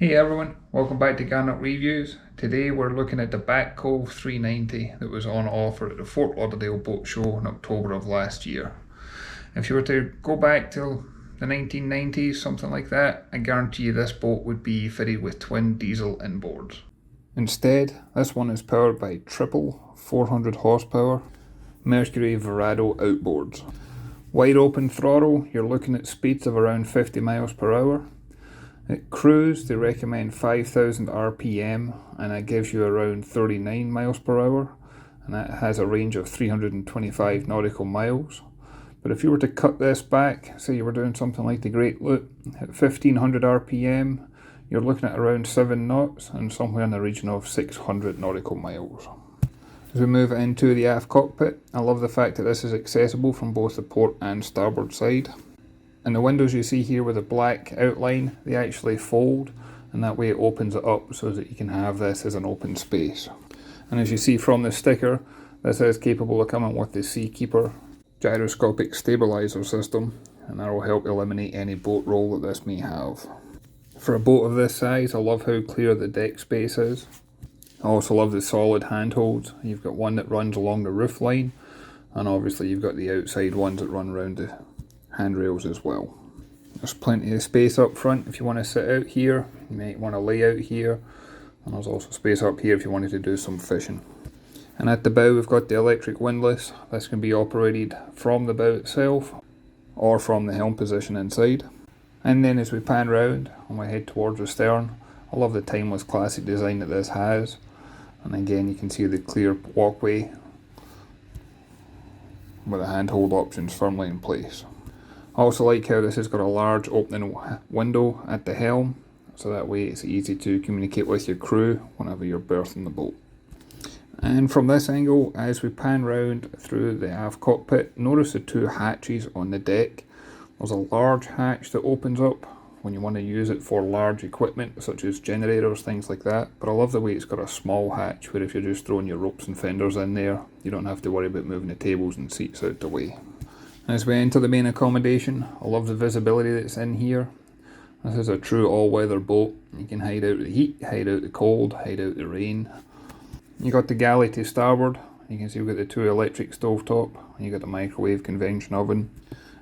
Hey everyone, welcome back to Garnock Reviews. Today we're looking at the Back Cove 390 that was on offer at the Fort Lauderdale Boat Show in October of last year. If you were to go back till the 1990s, something like that, I guarantee you this boat would be fitted with twin diesel inboards. Instead, this one is powered by triple 400 horsepower Mercury Verado Outboards. Wide open throttle, you're looking at speeds of around 50 miles per hour. At cruise, they recommend 5,000 RPM, and that gives you around 39 miles per hour, and that has a range of 325 nautical miles. But if you were to cut this back, say you were doing something like the Great Loop, at 1,500 RPM, you're looking at around 7 knots and somewhere in the region of 600 nautical miles. As we move into the aft cockpit, I love the fact that this is accessible from both the port and starboard side. And the windows you see here with a black outline, they actually fold, and that way it opens it up so that you can have this as an open space. And as you see from the sticker, this is capable of coming with the Seakeeper gyroscopic stabilizer system, and that will help eliminate any boat roll that this may have. For a boat of this size, I love how clear the deck space is. I also love the solid handholds. You've got one that runs along the roof line, and obviously you've got the outside ones that run around the handrails as well. There's plenty of space up front if you want to sit out here. You might want to lay out here, and there's also space up here if you wanted to do some fishing. And at the bow we've got the electric windlass. This can be operated from the bow itself or from the helm position inside. And then as we pan round and we head towards the stern, I love the timeless classic design that this has. And again, you can see the clear walkway with the handhold options firmly in place. I also like how this has got a large opening window at the helm, so that way it's easy to communicate with your crew whenever you're berthing the boat. And from this angle, as we pan round through the aft cockpit, notice the two hatches on the deck. There's a large hatch that opens up when you want to use it for large equipment such as generators, things like that. But I love the way it's got a small hatch where if you're just throwing your ropes and fenders in there, you don't have to worry about moving the tables and seats out the way. As we enter the main accommodation, I love the visibility that's in here. This is a true all-weather boat. You can hide out the heat, hide out the cold, hide out the rain. You got the galley to starboard. You can see we've got the two electric stovetop. You got the microwave convection oven.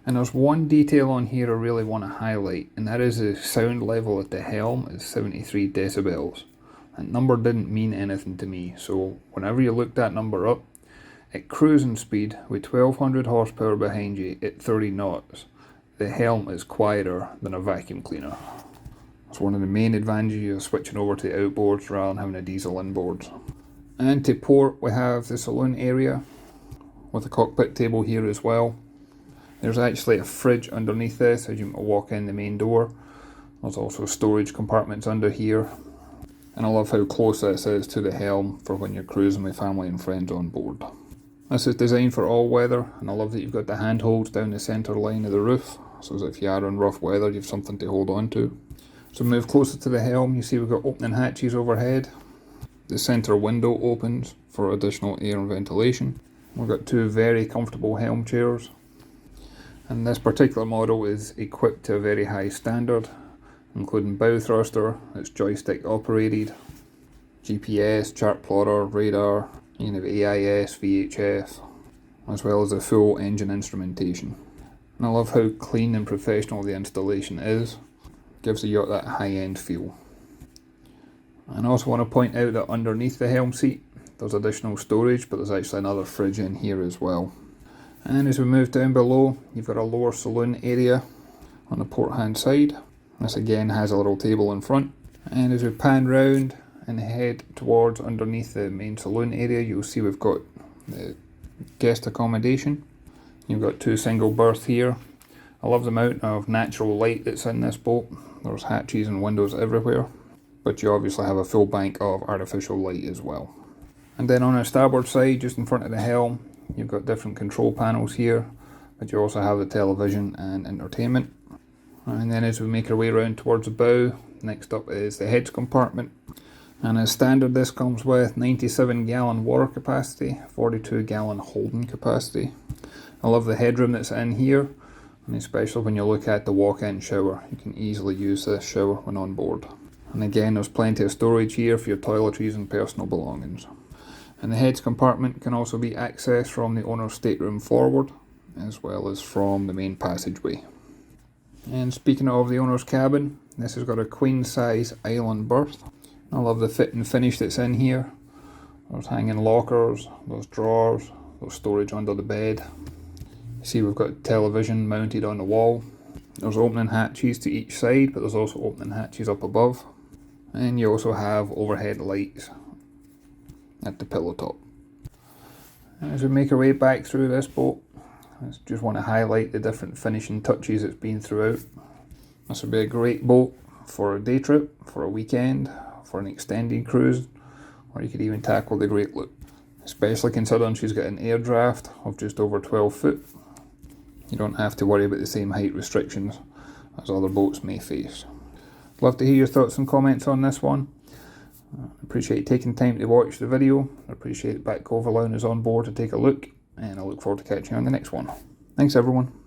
And there's one detail on here I really want to highlight, and that is the sound level at the helm is 73 decibels. That number didn't mean anything to me, so whenever you look that number up, at cruising speed with 1200 horsepower behind you at 30 knots, the helm is quieter than a vacuum cleaner. It's one of the main advantages of switching over to the outboards rather than having a diesel inboards. And to port we have the saloon area with a cockpit table here as well. There's actually a fridge underneath this as you walk in the main door. There's also storage compartments under here. And I love how close this is to the helm for when you're cruising with family and friends on board. This is designed for all weather, and I love that you've got the handholds down the centre line of the roof, so as if you are in rough weather you've something to hold on to. So move closer to the helm, you see we've got opening hatches overhead. The centre window opens for additional air and ventilation. We've got two very comfortable helm chairs. And this particular model is equipped to a very high standard, including bow thruster, it's joystick operated, GPS, chart plotter, radar, you have AIS, VHF, as well as a full engine instrumentation. And I love how clean and professional the installation is. Gives the yacht that high-end feel. And I also want to point out that underneath the helm seat there's additional storage, but there's actually another fridge in here as well. And as we move down below, you've got a lower saloon area on the port hand side. This again has a little table in front. And as we pan round and head towards underneath the main saloon area, you'll see we've got the guest accommodation. You've got two single berths here. I love the amount of natural light that's in this boat. There's hatches and windows everywhere, but you obviously have a full bank of artificial light as well. And then on the starboard side, just in front of the helm, you've got different control panels here, but you also have the television and entertainment. And then as we make our way around towards the bow, next up is the heads compartment. And as standard, this comes with 97 gallon water capacity, 42 gallon holding capacity. I love the headroom that's in here, and especially when you look at the walk-in shower, you can easily use this shower when on board. And again, there's plenty of storage here for your toiletries and personal belongings. And the heads compartment can also be accessed from the owner's stateroom forward, as well as from the main passageway. And speaking of the owner's cabin, this has got a queen size island berth. I love the fit and finish that's in here. There's hanging lockers, there's drawers, there's storage under the bed. You see we've got television mounted on the wall. There's opening hatches to each side, but there's also opening hatches up above. And you also have overhead lights at the pillow top. As we make our way back through this boat, I just want to highlight the different finishing touches it's been throughout. This would be a great boat for a day trip, for a weekend, for an extended cruise, or you could even tackle the Great Loop. Especially considering she's got an air draft of just over 12 foot. You don't have to worry about the same height restrictions as other boats may face. Love to hear your thoughts and comments on this one. I appreciate you taking time to watch the video. I appreciate Back Cove allowing us on board to take a look, and I look forward to catching you on the next one. Thanks everyone.